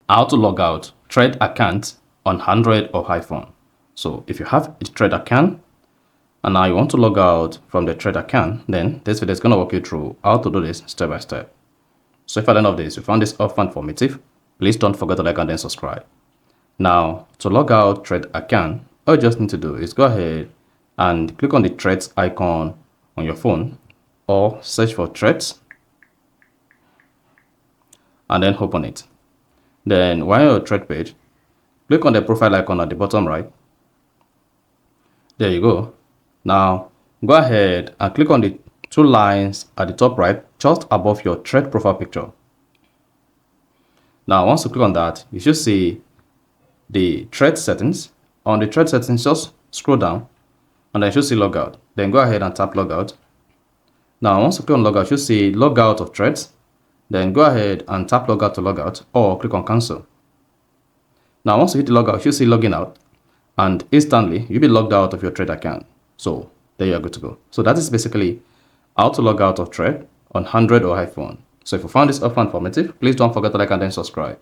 how to log out thread account on Android or iPhone. So if you have a thread account and now you want to log out from the thread account, then this video is going to walk you through how to do this step by step. So if at the end of this you found this often informative, please don't forget to like and then subscribe. Now to log out thread account, all you just need to do is go ahead and click on the threads icon on your phone or search for threads and then open it. Then while you're on your thread page, click on the profile icon at the bottom right. There you go. Now go ahead and click on the two lines at the top right just above your thread profile picture. Now once you click on that, you should see the thread settings. On the thread settings, just scroll down and then you should see logout. Then go ahead and tap logout. Now once you click on logout, you should see logout of threads. Then go ahead and tap logout to logout or click on cancel. Now once you hit the logout, you should see login out and instantly you'll be logged out of your thread account. So there you are good to go. So that is basically how to log out of thread on Android or iPhone. So if you found this often informative, please don't forget to like and then subscribe.